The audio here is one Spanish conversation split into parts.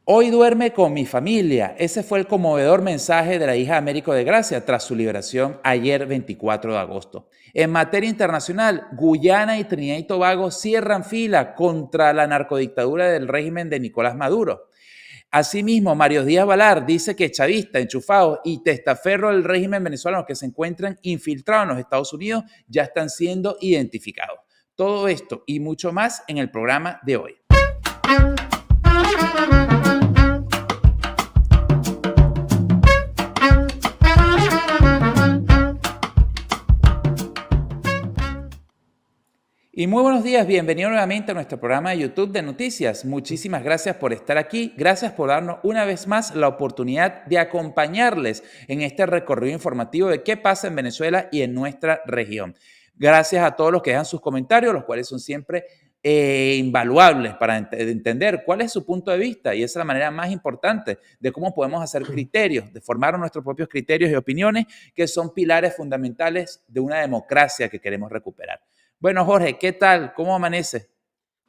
Hoy duerme con mi familia. Ese fue el conmovedor mensaje de la hija de Américo de Gracia tras su liberación ayer 24 de agosto. En materia internacional, Guyana y Trinidad y Tobago cierran fila contra la narcodictadura del régimen de Nicolás Maduro. Asimismo, Mario Díaz Balart dice que chavistas, enchufados y testaferros del régimen venezolano que se encuentran infiltrados en los Estados Unidos ya están siendo identificados. Todo esto y mucho más en el programa de hoy. Y muy buenos días, bienvenido nuevamente a nuestro programa de YouTube de noticias. Muchísimas gracias por estar aquí, gracias por darnos una vez más la oportunidad de acompañarles en este recorrido informativo de qué pasa en Venezuela y en nuestra región. Gracias a todos los que dejan sus comentarios, los cuales son siempre invaluables para entender cuál es su punto de vista, y esa es la manera más importante de cómo podemos hacer criterios, de formar nuestros propios criterios y opiniones que son pilares fundamentales de una democracia que queremos recuperar. Bueno, Jorge, ¿qué tal? ¿Cómo amanece?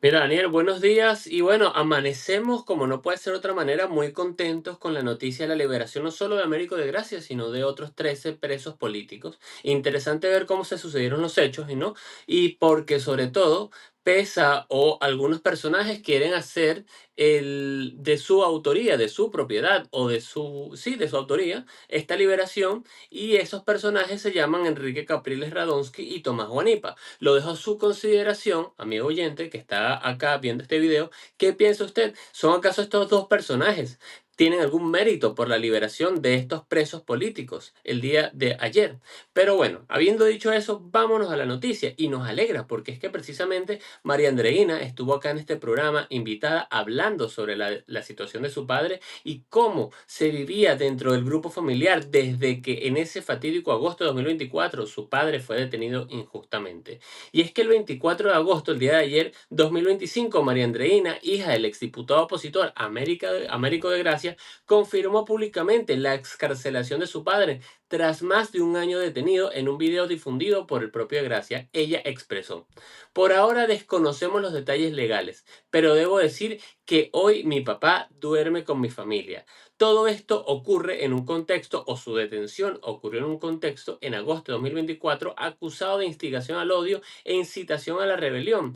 Mira, Daniel, buenos días. Y bueno, amanecemos, como no puede ser de otra manera, muy contentos con la noticia de la liberación no solo de Américo de Gracia, sino de otros 13 presos políticos. Interesante ver cómo se sucedieron los hechos, ¿no? Y porque sobre todo pesa o algunos personajes quieren hacer de su autoría, de su propiedad o de su autoría, esta liberación, y esos personajes se llaman Enrique Capriles Radonsky y Tomás Guanipa. Lo dejo a su consideración, amigo oyente que está acá viendo este video. ¿Qué piensa usted? ¿Son acaso estos dos personajes? ¿Tienen algún mérito por la liberación de estos presos políticos el día de ayer? Pero bueno, habiendo dicho eso, vámonos a la noticia. Y nos alegra porque es que precisamente María Andreina estuvo acá en este programa invitada hablando sobre la situación de su padre y cómo se vivía dentro del grupo familiar desde que en ese fatídico agosto de 2024 su padre fue detenido injustamente. Y es que el 24 de agosto, el día de ayer, 2025, María Andreina, hija del exdiputado opositor Américo de Gracia, confirmó públicamente la excarcelación de su padre. Tras más de un año detenido, en un video difundido por el propio Gracia, ella expresó: por ahora desconocemos los detalles legales, pero debo decir que hoy mi papá duerme con mi familia. Todo esto ocurre en un contexto, o su detención ocurrió en un contexto, en agosto de 2024, acusado de instigación al odio e incitación a la rebelión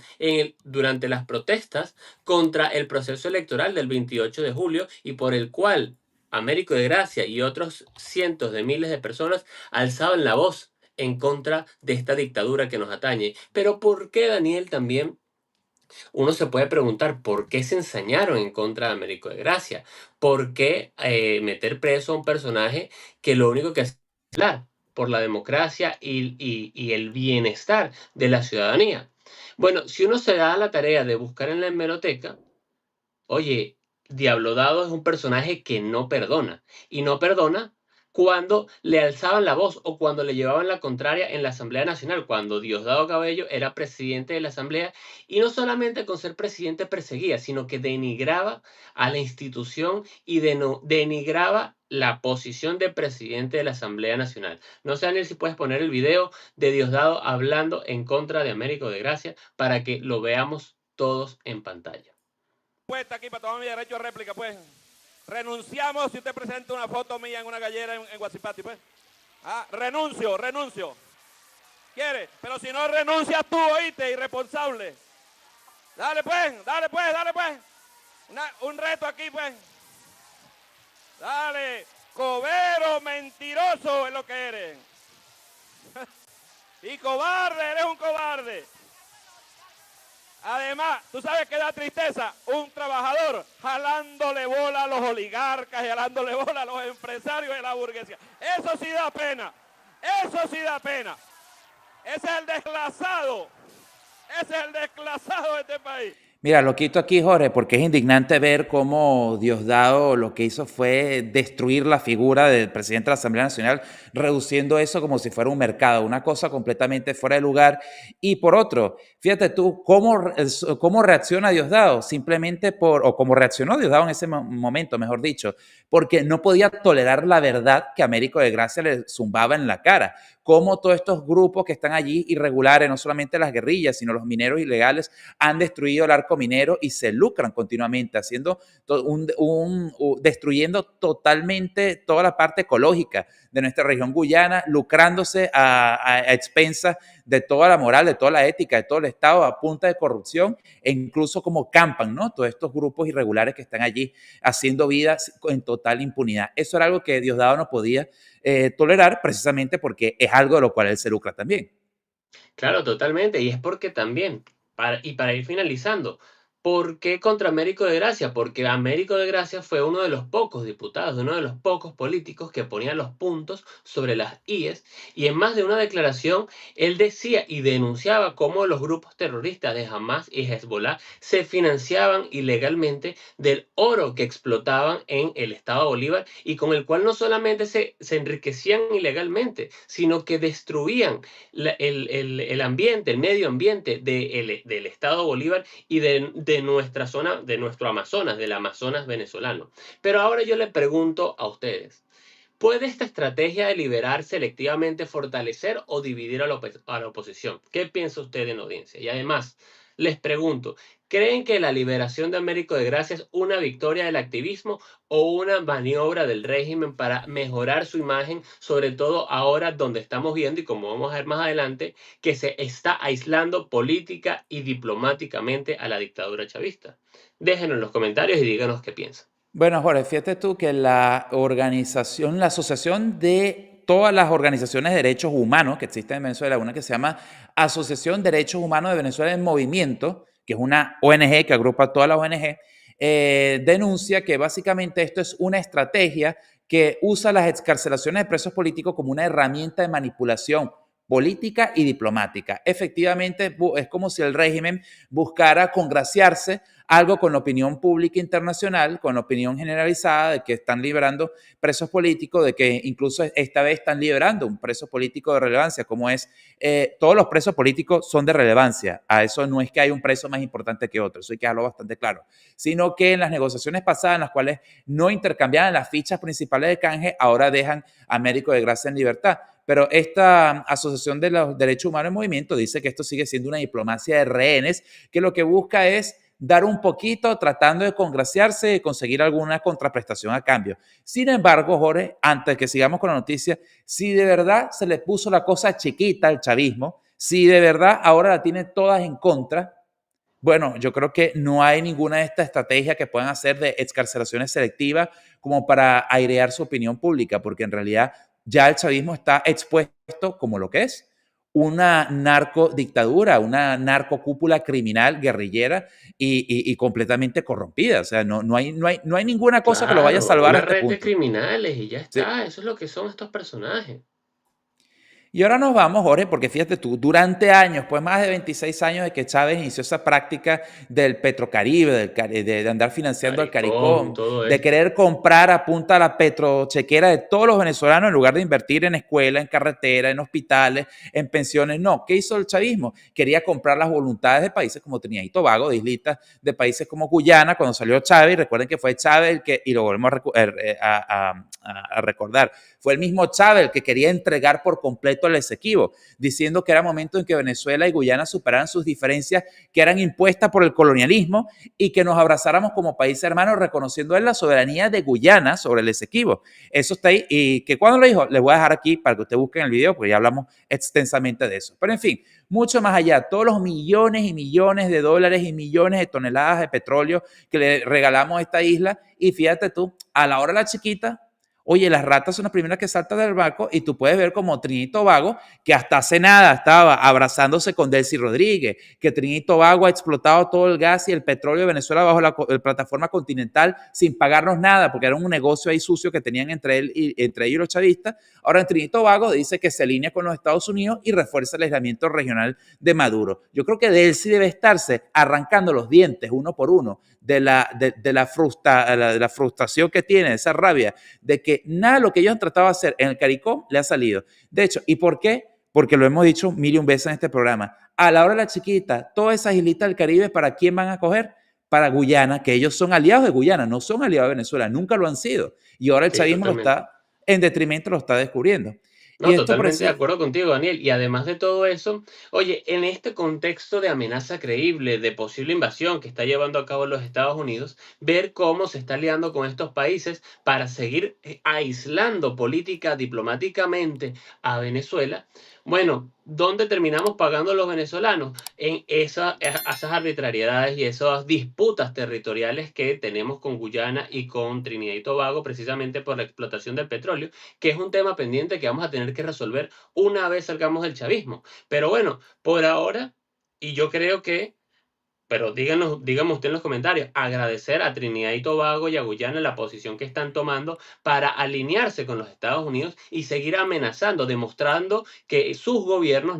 durante las protestas contra el proceso electoral del 28 de julio y por el cual Américo de Gracia y otros cientos de miles de personas alzaban la voz en contra de esta dictadura que nos atañe. Pero ¿por qué, Daniel, también uno se puede preguntar por qué se ensañaron en contra de Américo de Gracia? ¿Por qué meter preso a un personaje que lo único que hace es hablar por la democracia y el bienestar de la ciudadanía? Bueno, si uno se da la tarea de buscar en la hemeroteca, oye, Diablo Dado es un personaje que no perdona. Y no perdona cuando le alzaban la voz o cuando le llevaban la contraria en la Asamblea Nacional, cuando Diosdado Cabello era presidente de la Asamblea, y no solamente con ser presidente perseguía, sino que denigraba a la institución y denigraba la posición de presidente de la Asamblea Nacional. No sé, Daniel, si puedes poner el video de Diosdado hablando en contra de Américo de Gracia para que lo veamos todos en pantalla. Puesta aquí para tomar mi derecho a réplica, pues. Renunciamos si usted presenta una foto mía en una gallera en Guasipati, pues. Ah, renuncio. ¿Quiere? Pero si no renuncias tú, oíste, irresponsable. Dale pues. Un reto aquí, pues. Dale. Cobero, mentiroso es lo que eres. Y cobarde, eres un cobarde. Además, tú sabes que da tristeza un trabajador jalándole bola a los oligarcas y jalándole bola a los empresarios de la burguesía. Eso sí da pena. Ese es el desclasado de este país. Mira, lo quito aquí, Jorge, porque es indignante ver cómo Diosdado lo que hizo fue destruir la figura del presidente de la Asamblea Nacional, reduciendo eso como si fuera un mercado, una cosa completamente fuera de lugar. Y por otro, fíjate tú cómo reacciona Diosdado, simplemente o cómo reaccionó Diosdado en ese momento, mejor dicho, porque no podía tolerar la verdad que Américo de Gracia le zumbaba en la cara. Cómo todos estos grupos que están allí irregulares, no solamente las guerrillas, sino los mineros ilegales, han destruido el arco arco minero y se lucran continuamente, destruyendo totalmente toda la parte ecológica de nuestra región Guyana, lucrándose a expensas de toda la moral, de toda la ética, de todo el Estado, a punta de corrupción, e incluso como campan, ¿no? Todos estos grupos irregulares que están allí haciendo vida en total impunidad. Eso era algo que Diosdado no podía tolerar, precisamente porque es algo de lo cual él se lucra también. Claro, totalmente. Y es porque también, para ir finalizando, ¿por qué contra Américo de Gracia? Porque Américo de Gracia fue uno de los pocos diputados, uno de los pocos políticos que ponía los puntos sobre las IES, y en más de una declaración él decía y denunciaba cómo los grupos terroristas de Hamas y Hezbollah se financiaban ilegalmente del oro que explotaban en el estado Bolívar y con el cual no solamente se enriquecían ilegalmente, sino que destruían el ambiente, el medio ambiente del estado Bolívar y de nuestra zona, de nuestro Amazonas, del Amazonas venezolano. Pero ahora yo le pregunto a ustedes, ¿puede esta estrategia de liberar selectivamente fortalecer o dividir a la oposición? ¿Qué piensa usted en la audiencia? Y además, les pregunto, ¿creen que la liberación de Américo de Gracia es una victoria del activismo o una maniobra del régimen para mejorar su imagen, sobre todo ahora donde estamos viendo, y como vamos a ver más adelante, que se está aislando política y diplomáticamente a la dictadura chavista? Déjenlo en los comentarios y díganos qué piensan. Bueno, Jorge, fíjate tú que la asociación de todas las organizaciones de derechos humanos que existen en Venezuela, una que se llama Asociación de Derechos Humanos de Venezuela en Movimiento, que es una ONG que agrupa a todas las ONG, denuncia que básicamente esto es una estrategia que usa las excarcelaciones de presos políticos como una herramienta de manipulación política y diplomática. Efectivamente, es como si el régimen buscara congraciarse algo con la opinión pública internacional, con la opinión generalizada de que están liberando presos políticos, de que incluso esta vez están liberando un preso político de relevancia, como es, todos los presos políticos son de relevancia. A eso no es que hay un preso más importante que otro, eso hay que dejarlo bastante claro, sino que en las negociaciones pasadas, en las cuales no intercambiaban las fichas principales de canje, ahora dejan a Américo de Gracia en libertad. Pero esta Asociación de los Derechos Humanos en Movimiento dice que esto sigue siendo una diplomacia de rehenes, que lo que busca es dar un poquito tratando de congraciarse y conseguir alguna contraprestación a cambio. Sin embargo, Jorge, antes que sigamos con la noticia, si de verdad se le puso la cosa chiquita al chavismo, si de verdad ahora la tienen todas en contra, bueno, yo creo que no hay ninguna de estas estrategias que puedan hacer de excarcelaciones selectivas como para airear su opinión pública, porque en realidad ya el chavismo está expuesto como lo que es una narcodictadura, una narcocúpula criminal, guerrillera y completamente corrompida. O sea, no hay ninguna cosa que lo vaya a Claro, salvar a una este red de punto. criminales y ya Sí. está, eso es lo que son estos personajes. Y ahora nos vamos, Jorge, porque fíjate tú, durante años, pues más de 26 años de que Chávez inició esa práctica del Petrocaribe, de andar financiando al Caricón, CARICOM, todo de esto. querer comprar a punta la petrochequera de todos los venezolanos en lugar de invertir en escuelas, en carreteras, en hospitales, en pensiones. No, ¿qué hizo el chavismo? Quería comprar las voluntades de países como Trinidad y Tobago, de islitas de países como Guyana, cuando salió Chávez, recuerden que fue Chávez el que, y lo volvemos a recordar, fue el mismo Chávez el que quería entregar por completo al Esequibo, diciendo que era momento en que Venezuela y Guyana superaran sus diferencias que eran impuestas por el colonialismo y que nos abrazáramos como país hermano, reconociendo la soberanía de Guyana sobre el Esequibo. Eso está ahí. Y que cuando lo dijo, les voy a dejar aquí para que ustedes busquen el video, porque ya hablamos extensamente de eso. Pero en fin, mucho más allá, todos los millones y millones de dólares y millones de toneladas de petróleo que le regalamos a esta isla, y fíjate tú, a la hora de la chiquita, oye, las ratas son las primeras que saltan del barco y tú puedes ver como Trinidad y Tobago, que hasta hace nada estaba abrazándose con Delcy Rodríguez, que Trinidad y Tobago ha explotado todo el gas y el petróleo de Venezuela bajo la plataforma continental sin pagarnos nada, porque era un negocio ahí sucio que tenían entre ellos y los chavistas. Ahora en Trinidad y Tobago dice que se alinea con los Estados Unidos y refuerza el aislamiento regional de Maduro. Yo creo que Delcy debe estarse arrancando los dientes uno por uno de la frustración que tiene, de esa rabia, de que nada de lo que ellos han tratado de hacer en el CARICOM le ha salido. De hecho, ¿y por qué? Porque lo hemos dicho mil y un veces en este programa. A la hora de la chiquita, todas esas islitas del Caribe, ¿para quién van a coger? Para Guyana, que ellos son aliados de Guyana, no son aliados de Venezuela, nunca lo han sido. Y ahora el Sí, chavismo lo totalmente. está, en detrimento, lo está descubriendo. Y No, esto totalmente de parece, acuerdo contigo, Daniel. Y además de todo eso, oye, en este contexto de amenaza creíble, de posible invasión que está llevando a cabo los Estados Unidos, ver cómo se está aliando con estos países para seguir aislando política, diplomáticamente a Venezuela. Bueno, ¿dónde terminamos pagando los venezolanos? En esas arbitrariedades y esas disputas territoriales que tenemos con Guyana y con Trinidad y Tobago, precisamente por la explotación del petróleo, que es un tema pendiente que vamos a tener que resolver una vez salgamos del chavismo. Pero bueno, por ahora, y yo creo que, pero díganos usted en los comentarios, agradecer a Trinidad y Tobago y a Guyana la posición que están tomando para alinearse con los Estados Unidos y seguir amenazando, demostrando que sus gobiernos y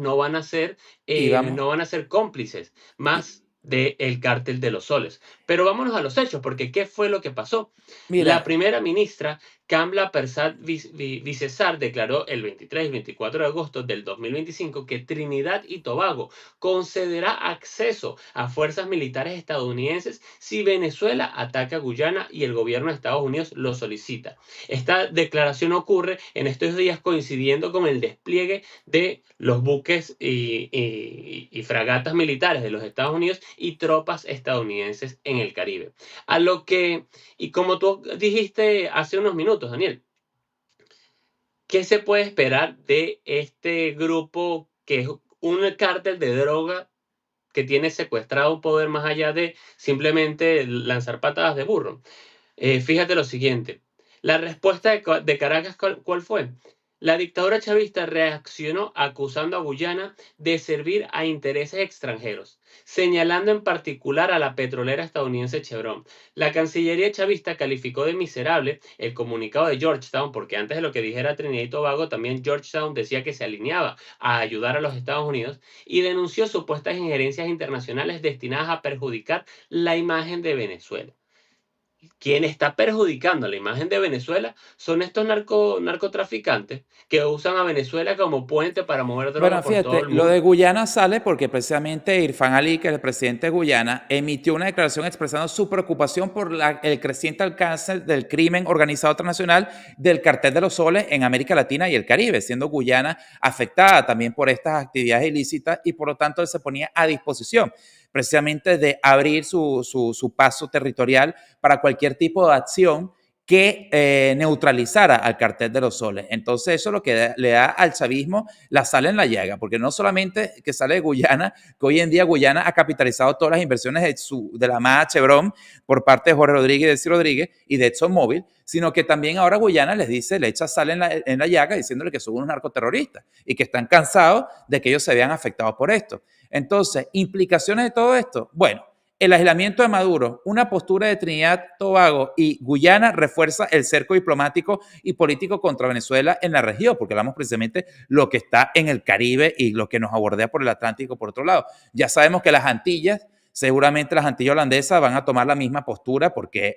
vamos, no van a ser cómplices y- más del cártel de los soles. Pero vámonos a los hechos, porque ¿qué fue lo que pasó? La mira, primera ministra, Kamla Persad Vicesar, declaró el 23 y 24 de agosto del 2025 que Trinidad y Tobago concederá acceso a fuerzas militares estadounidenses si Venezuela ataca a Guyana y el gobierno de Estados Unidos lo solicita. Esta declaración ocurre en estos días coincidiendo con el despliegue de los buques y fragatas militares de los Estados Unidos y tropas estadounidenses en el Caribe. A lo que, y como tú dijiste hace unos minutos, Daniel, ¿qué se puede esperar de este grupo que es un cártel de droga que tiene secuestrado un poder más allá de simplemente lanzar patadas de burro? Fíjate lo siguiente, la respuesta de Caracas, ¿cuál fue? La dictadura chavista reaccionó acusando a Guyana de servir a intereses extranjeros, señalando en particular a la petrolera estadounidense Chevron. La Cancillería chavista calificó de miserable el comunicado de Georgetown, porque antes de lo que dijera Trinidad y Tobago, también Georgetown decía que se alineaba a ayudar a los Estados Unidos y denunció supuestas injerencias internacionales destinadas a perjudicar la imagen de Venezuela. Quien está perjudicando la imagen de Venezuela son estos narcotraficantes que usan a Venezuela como puente para mover droga bueno, por todo fíjate, el lo de mundo. Guyana sale porque precisamente Irfan Ali, que es el presidente de Guyana, emitió una declaración expresando su preocupación por el creciente alcance del crimen organizado transnacional del cartel de los soles en América Latina y el Caribe, siendo Guyana afectada también por estas actividades ilícitas y por lo tanto él se ponía a disposición precisamente de abrir su paso territorial para cualquier tipo de acción que neutralizara al cartel de los soles. Entonces eso es lo que le da al chavismo la sal en la llaga, porque no solamente que sale de Guyana, que hoy en día Guyana ha capitalizado todas las inversiones de la amada Chevron por parte de Jorge Rodríguez, de Ciro Rodríguez y de ExxonMobil, sino que también ahora Guyana les dice, le echa sal en la llaga diciéndole que son unos narcoterroristas y que están cansados de que ellos se vean afectados por esto. Entonces, implicaciones de todo esto, bueno, el aislamiento de Maduro, una postura de Trinidad, Tobago y Guyana refuerza el cerco diplomático y político contra Venezuela en la región, porque hablamos precisamente lo que está en el Caribe y lo que nos abordea por el Atlántico por otro lado. Ya sabemos que las Antillas, seguramente las Antillas holandesas van a tomar la misma postura porque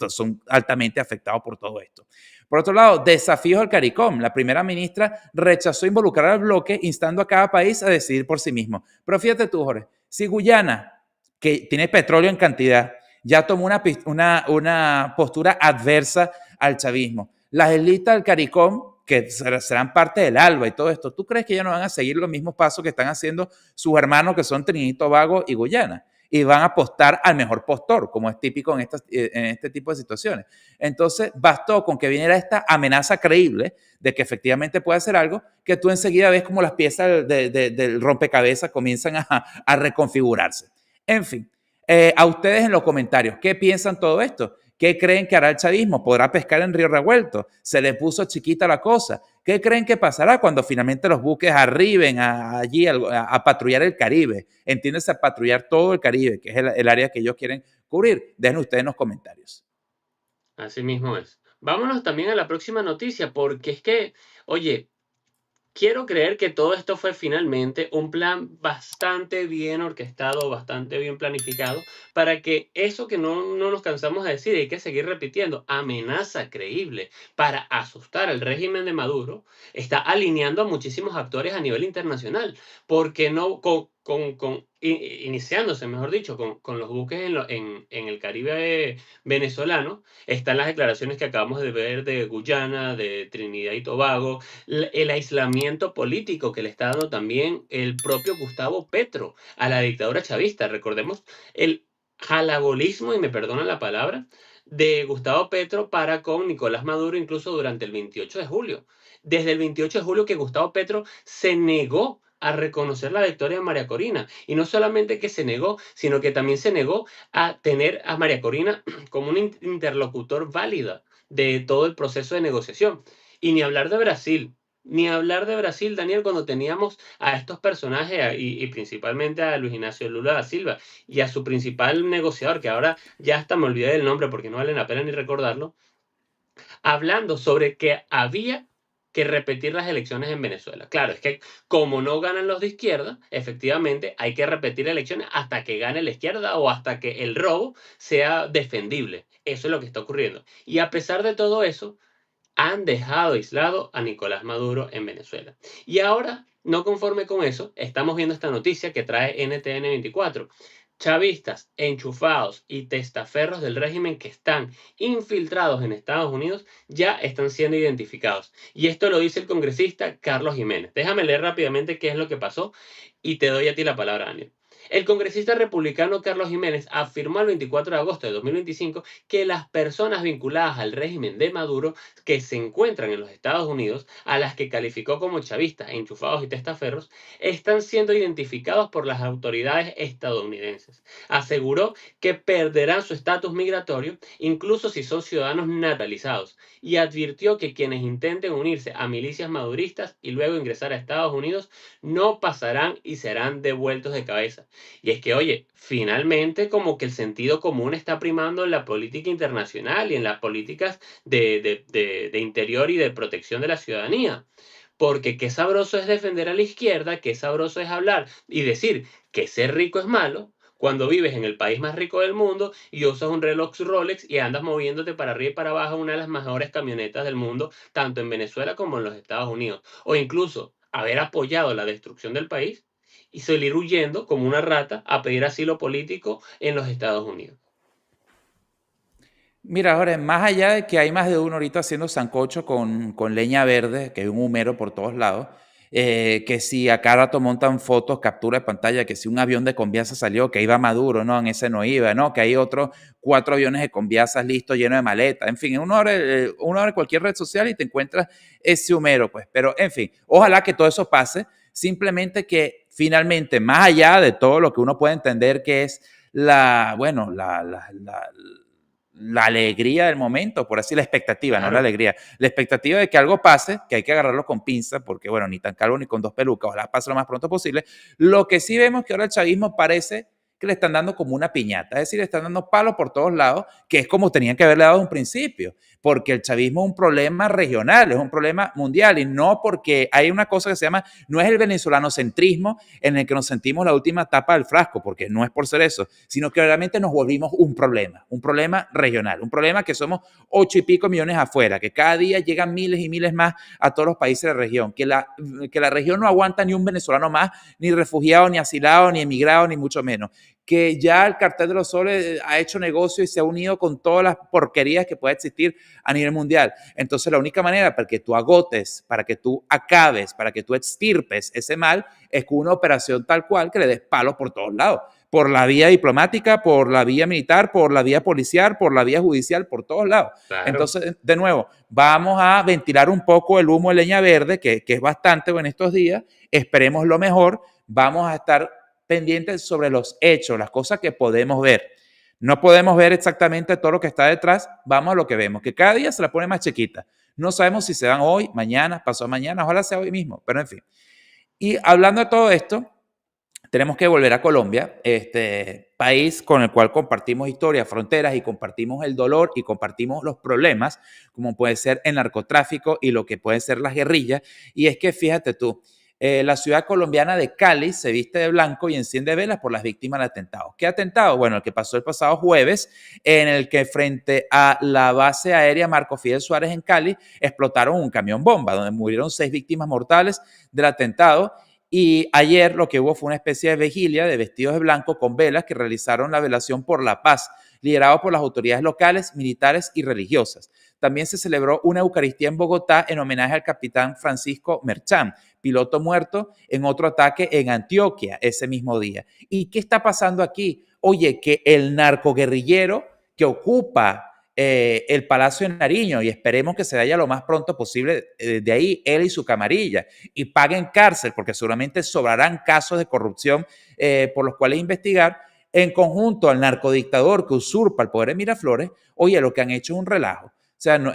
son altamente afectados por todo esto. Por otro lado, desafíos al CARICOM. La primera ministra rechazó involucrar al bloque, instando a cada país a decidir por sí mismo. Pero fíjate tú, Jorge, si Guyana, que tiene petróleo en cantidad, ya tomó una postura adversa al chavismo. Las élites del CARICOM, que serán parte del ALBA y todo esto, ¿tú crees que ya no van a seguir los mismos pasos que están haciendo sus hermanos que son Trinidad y Tobago y Guyana? Y van a apostar al mejor postor, como es típico en este tipo de situaciones. Entonces, bastó con que viniera esta amenaza creíble de que efectivamente puede hacer algo, que tú enseguida ves como las piezas del rompecabezas comienzan a reconfigurarse. En fin, a ustedes en los comentarios, ¿qué piensan todo esto? ¿Qué creen que hará el chavismo? ¿Podrá pescar en Río Revuelto? ¿Se le puso chiquita la cosa? ¿Qué creen que pasará cuando finalmente los buques arriben allí a patrullar el Caribe? Entiéndase, a patrullar todo el Caribe, que es el área que ellos quieren cubrir. Dejen ustedes en los comentarios. Así mismo es. Vámonos también a la próxima noticia, porque es que, oye, quiero creer que todo esto fue finalmente un plan bastante bien orquestado, bastante bien planificado, para que eso que no nos cansamos de decir, hay que seguir repitiendo, amenaza creíble para asustar al régimen de Maduro, está alineando a muchísimos actores a nivel internacional, porque no, iniciándose, mejor dicho, con los buques en el Caribe venezolano. Están las declaraciones que acabamos de ver de Guyana, de Trinidad y Tobago, el aislamiento político que le está dando también el propio Gustavo Petro a la dictadura chavista. Recordemos el jalabolismo, y me perdonan la palabra, de Gustavo Petro para con Nicolás Maduro, incluso durante el 28 de julio. Desde el 28 de julio que Gustavo Petro se negó a reconocer la victoria de María Corina. Y no solamente que se negó, sino que también se negó a tener a María Corina como un interlocutor válida de todo el proceso de negociación. Y ni hablar de Brasil. Ni hablar de Brasil, Daniel, cuando teníamos a estos personajes y principalmente a Luis Ignacio Lula da Silva y a su principal negociador, que ahora ya hasta me olvidé del nombre porque no vale la pena ni recordarlo, hablando sobre que había que repetir las elecciones en Venezuela. Claro, es que como no ganan los de izquierda, efectivamente hay que repetir elecciones hasta que gane la izquierda o hasta que el robo sea defendible. Eso es lo que está ocurriendo. Y a pesar de todo eso, han dejado aislado a Nicolás Maduro en Venezuela. Y ahora, no conforme con eso, estamos viendo esta noticia que trae NTN 24. Chavistas, enchufados y testaferros del régimen que están infiltrados en Estados Unidos ya están siendo identificados. Y esto lo dice el congresista Carlos Jiménez. Déjame leer rápidamente qué es lo que pasó y te doy a ti la palabra, Daniel. El congresista republicano Carlos Jiménez afirmó el 24 de agosto de 2025 que las personas vinculadas al régimen de Maduro que se encuentran en los Estados Unidos, a las que calificó como chavistas, enchufados y testaferros, están siendo identificados por las autoridades estadounidenses. Aseguró que perderán su estatus migratorio incluso si son ciudadanos naturalizados y advirtió que quienes intenten unirse a milicias maduristas y luego ingresar a Estados Unidos no pasarán y serán devueltos de cabeza. Y es que, oye, finalmente como que el sentido común está primando en la política internacional y en las políticas de interior y de protección de la ciudadanía. Porque qué sabroso es defender a la izquierda, qué sabroso es hablar y decir que ser rico es malo, cuando vives en el país más rico del mundo y usas un reloj Rolex y andas moviéndote para arriba y para abajo en una de las mejores camionetas del mundo, tanto en Venezuela como en los Estados Unidos. O incluso haber apoyado la destrucción del país y salir huyendo como una rata a pedir asilo político en los Estados Unidos. Mira, Jorge, más allá de que hay más de uno ahorita haciendo sancocho con leña verde, que hay un humero por todos lados, que si a cada rato montan fotos, captura de pantalla, que si un avión de Conviasa salió, que iba Maduro, no, en ese no iba, no, que hay otros 4 aviones de Conviasa listos, llenos de maletas, en fin, uno abre cualquier red social y te encuentras ese humero, pues, pero en fin, ojalá que todo eso pase, simplemente que finalmente, más allá de todo lo que uno puede entender que es la alegría del momento, por así la expectativa, claro. No la alegría. La expectativa de que algo pase, que hay que agarrarlo con pinza, porque bueno, ni tan calvo ni con 2 pelucas, ojalá pase lo más pronto posible. Lo que sí vemos que ahora el chavismo parece que le están dando como una piñata, es decir, le están dando palos por todos lados, que es como tenían que haberle dado un principio, porque el chavismo es un problema regional, es un problema mundial, y no porque hay una cosa que se llama, no es el venezolano-centrismo en el que nos sentimos la última tapa del frasco, porque no es por ser eso, sino que realmente nos volvimos un problema regional, un problema que somos 8 y pico millones afuera, que cada día llegan miles y miles más a todos los países de la región, que la región no aguanta ni un venezolano más, ni refugiado, ni asilado, ni emigrado, ni mucho menos, que ya el cartel de los soles ha hecho negocio y se ha unido con todas las porquerías que puede existir a nivel mundial. Entonces, la única manera para que tú agotes, para que tú acabes, para que tú extirpes ese mal, es con una operación tal cual que le des palos por todos lados. Por la vía diplomática, por la vía militar, por la vía policial, por la vía judicial, por todos lados. Claro. Entonces, de nuevo, vamos a ventilar un poco el humo de leña verde, que es bastante en estos días. Esperemos lo mejor. Vamos a estar pendientes sobre los hechos, las cosas que podemos ver. No podemos ver exactamente todo lo que está detrás, vamos a lo que vemos, que cada día se la pone más chiquita. No sabemos si se van hoy, mañana, pasado mañana, ojalá sea hoy mismo, pero en fin. Y hablando de todo esto, tenemos que volver a Colombia, este país con el cual compartimos historia, fronteras y compartimos el dolor y compartimos los problemas, como puede ser el narcotráfico y lo que pueden ser las guerrillas. Y es que fíjate tú, la ciudad colombiana de Cali se viste de blanco y enciende velas por las víctimas del atentado. ¿Qué atentado? Bueno, el que pasó el pasado jueves, en el que frente a la base aérea Marco Fidel Suárez en Cali, explotaron un camión bomba, donde murieron 6 víctimas mortales del atentado. Y ayer lo que hubo fue una especie de vigilia de vestidos de blanco con velas que realizaron la velación por la paz, liderado por las autoridades locales, militares y religiosas. También se celebró una Eucaristía en Bogotá en homenaje al capitán Francisco Merchán, piloto muerto en otro ataque en Antioquia ese mismo día. ¿Y qué está pasando aquí? Oye, que el narcoguerrillero que ocupa el Palacio de Nariño, y esperemos que se vaya lo más pronto posible de ahí, él y su camarilla, y paguen cárcel, porque seguramente sobrarán casos de corrupción por los cuales investigar, en conjunto al narcodictador que usurpa el poder de Miraflores. Oye, lo que han hecho es un relajo. O sea, no,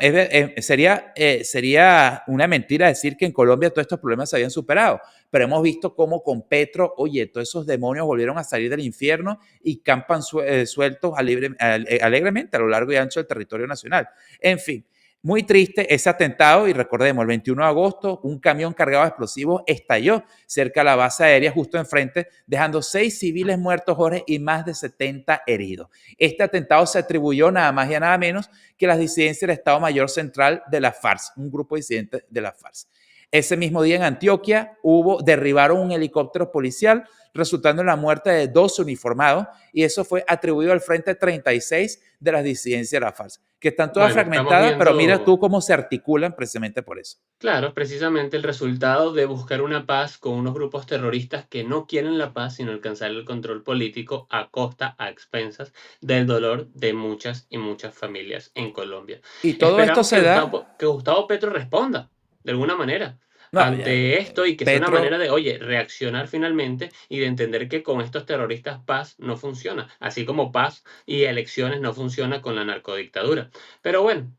sería una mentira decir que en Colombia todos estos problemas se habían superado, pero hemos visto cómo con Petro, oye, todos esos demonios volvieron a salir del infierno y campan sueltos alegremente a lo largo y ancho del territorio nacional. En fin, muy triste ese atentado, y recordemos, el 21 de agosto un camión cargado de explosivos estalló cerca de la base aérea justo enfrente, dejando 6 civiles muertos, Jorge, y más de 70 heridos. Este atentado se atribuyó nada más y nada menos que las disidencias del Estado Mayor Central de la FARC, un grupo de disidentes de la FARC. Ese mismo día en Antioquia derribaron un helicóptero policial, resultando en la muerte de 12 uniformados, y eso fue atribuido al Frente 36 de las disidencias de la FARC, que están todas Bueno, estamos fragmentadas, pero mira tú viendo, cómo se articulan precisamente por eso. claro, precisamente el resultado de buscar una paz con unos grupos terroristas que no quieren la paz, sino alcanzar el control político a costa, a expensas del dolor de muchas y muchas familias en Colombia. Y todo esto Esperamos se da, Que Gustavo Petro responda de alguna manera no, ante esto y que sea una manera Petro, de, oye, reaccionar finalmente y de entender que con estos terroristas paz no funciona, así como paz y elecciones no funciona con la narcodictadura. Pero bueno,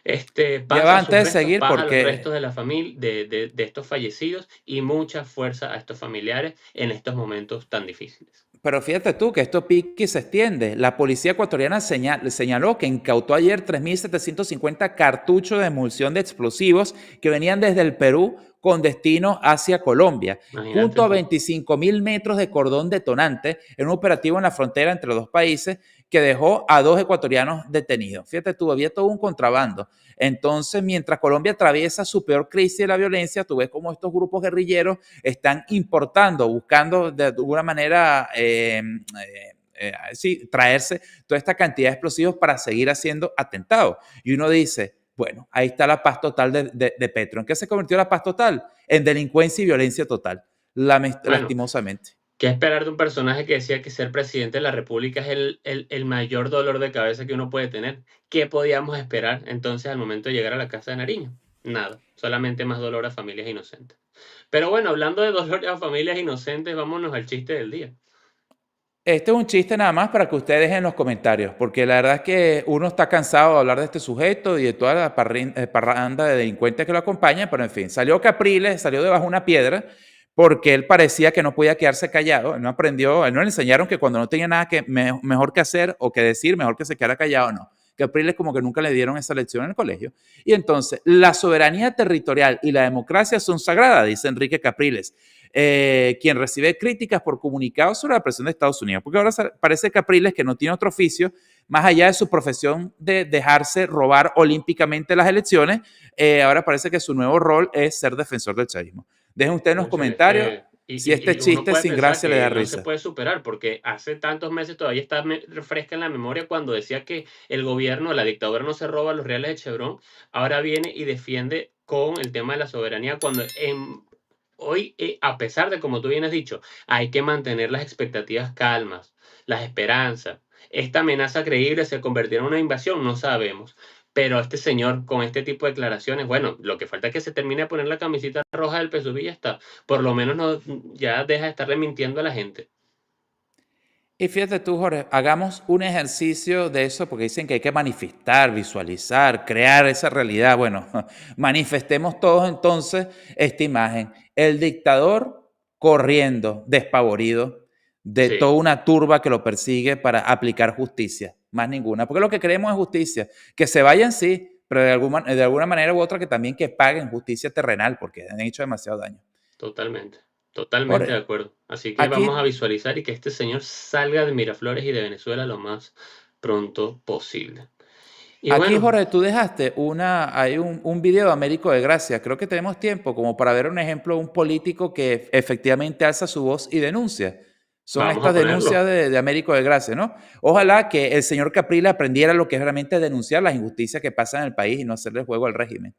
ya paz va a sus antes de restos, seguir paz a los restos porque de la familia, de estos fallecidos y mucha fuerza a estos familiares en estos momentos tan difíciles. pero fíjate tú que esto pique y se extiende. La policía ecuatoriana señaló que incautó ayer 3.750 cartuchos de munición de explosivos que venían desde el Perú con destino hacia Colombia, Imagínate junto a tú. 25.000 metros de cordón detonante en un operativo en la frontera entre los dos países que dejó a 2 ecuatorianos detenidos. Fíjate tú, había todo un contrabando. Entonces, mientras Colombia atraviesa su peor crisis de la violencia, tú ves cómo estos grupos guerrilleros están importando, buscando de alguna manera sí, traerse toda esta cantidad de explosivos para seguir haciendo atentados. Y uno dice, bueno, ahí está la paz total de Petro. ¿En qué se convirtió la paz total? En delincuencia y violencia total, Bueno, lastimosamente. ¿qué esperar de un personaje que decía que ser presidente de la República es el mayor dolor de cabeza que uno puede tener? ¿Qué podíamos esperar entonces al momento de llegar a la Casa de Nariño? Nada, solamente más dolor a familias inocentes. Pero bueno, hablando de dolor a familias inocentes, vámonos al chiste del día. Este es un chiste nada más para que ustedes dejen en los comentarios, porque la verdad es que uno está cansado de hablar de este sujeto y de toda la parranda de delincuentes que lo acompañan, pero en fin, salió Capriles, salió debajo de una piedra, porque él parecía que no podía quedarse callado, él no aprendió, él no le enseñaron que cuando no tenía nada mejor que hacer o que decir, mejor que se quedara callado, no. Capriles como que nunca le dieron esa lección en el colegio. Y entonces, la soberanía territorial y la democracia son sagradas, dice Enrique Capriles, quien recibe críticas por comunicados sobre la presión de Estados Unidos, porque ahora parece Capriles que no tiene otro oficio, más allá de su profesión de dejarse robar olímpicamente las elecciones, ahora parece que su nuevo rol es ser defensor del chavismo. Dejen ustedes en los Cónchale, es comentarios que, si este y uno chiste puede sin pensar gracia le da que no se risa. puede superar, porque hace tantos meses todavía está fresca en la memoria cuando decía que el gobierno, la dictadura no se roba los reales de Chevron, ahora viene y defiende con el tema de la soberanía, cuando hoy, a pesar de, como tú bien has dicho, hay que mantener las expectativas calmas, las esperanzas. Esta amenaza creíble se convertirá en una invasión, no sabemos. Pero este señor, con este tipo de declaraciones, bueno, lo que falta es que se termine de poner la camisita roja del PSUV y ya está. Por lo menos no, ya deja de estarle mintiendo a la gente. Y fíjate tú, Jorge, hagamos un ejercicio de eso porque dicen que hay que manifestar, visualizar, crear esa realidad. Bueno, manifestemos todos entonces esta imagen. El dictador corriendo, despavorido, de toda Sí, una turba que lo persigue para aplicar justicia. Más ninguna. Porque lo que queremos es justicia. Que se vayan, sí, pero de alguna manera u otra que también que paguen justicia terrenal porque han hecho demasiado daño. totalmente. Totalmente de Jorge, acuerdo. Así que vamos a aquí visualizar y que este señor salga de Miraflores y de Venezuela lo más pronto posible. Y Aquí, bueno, Jorge, tú dejaste hay un video de Américo de Gracia. Creo que tenemos tiempo como para ver un ejemplo de un político que efectivamente alza su voz y denuncia. Son vamos a estas denuncias ponerlo. de Américo de Gracia, ¿no? Ojalá que el señor Capriles aprendiera lo que es realmente denunciar las injusticias que pasan en el país y no hacerle juego al régimen.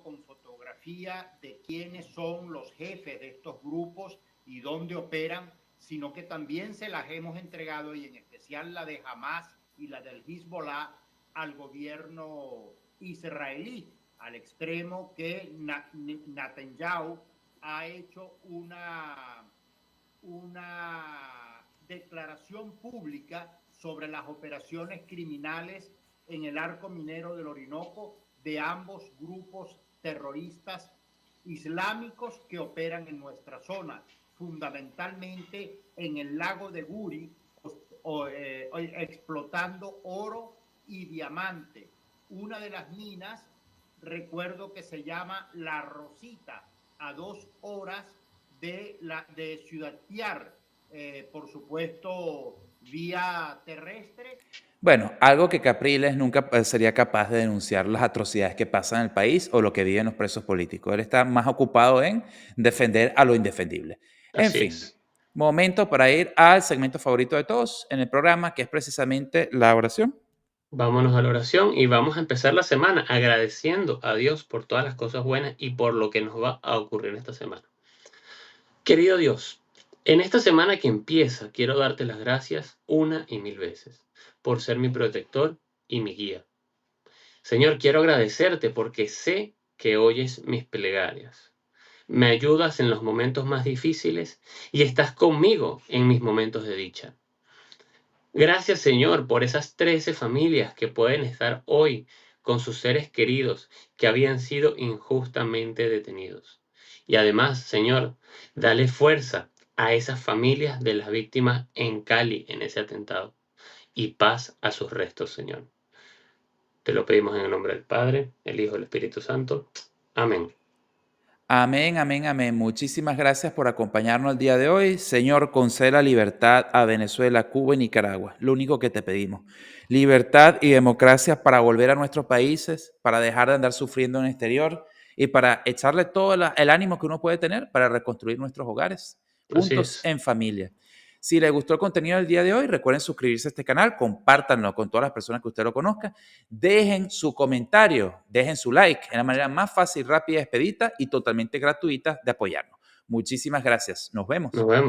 Con fotografía de quiénes son los jefes de estos grupos y dónde operan, sino que también se las hemos entregado, y en especial la de Hamas y la del Hezbollah, al gobierno israelí, al extremo que Netanyahu ha hecho una declaración pública sobre las operaciones criminales en el arco minero del Orinoco de ambos grupos terroristas islámicos que operan en nuestra zona, fundamentalmente en el lago de Guri, explotando oro y diamante. Una de las minas, recuerdo que se llama La Rosita, a 2 horas de Ciudad Piar, por supuesto, vía terrestre. Bueno, algo que Capriles nunca sería capaz de denunciar las atrocidades que pasan en el país o lo que viven los presos políticos. Él está más ocupado en defender a lo indefendible. En Así fin, es. momento para ir al segmento favorito de todos en el programa, que es precisamente la oración. Vámonos a la oración y vamos a empezar la semana agradeciendo a Dios por todas las cosas buenas y por lo que nos va a ocurrir esta semana. Querido Dios, en esta semana que empieza, quiero darte las gracias una y mil veces por ser mi protector y mi guía. Señor, quiero agradecerte porque sé que oyes mis plegarias. Me ayudas en los momentos más difíciles y estás conmigo en mis momentos de dicha. Gracias, Señor, por esas 13 familias que pueden estar hoy con sus seres queridos que habían sido injustamente detenidos. Y además, Señor, dale fuerza a esas familias de las víctimas en Cali en ese atentado y paz a sus restos, Señor. Te lo pedimos en el nombre del Padre, el Hijo y el Espíritu Santo. Amén. Amén, amén, amén. Muchísimas gracias por acompañarnos el día de hoy. Señor, conceda la libertad a Venezuela, Cuba y Nicaragua. Lo único que te pedimos. Libertad y democracia para volver a nuestros países, para dejar de andar sufriendo en el exterior y para echarle todo el ánimo que uno puede tener para reconstruir nuestros hogares, Así juntos es. en familia. Si les gustó el contenido del día de hoy, recuerden suscribirse a este canal, compártanlo con todas las personas que usted lo conozca, dejen su comentario, dejen su like, es la manera más fácil, rápida, expedita y totalmente gratuita de apoyarnos. Muchísimas gracias. Nos vemos. Nos vemos.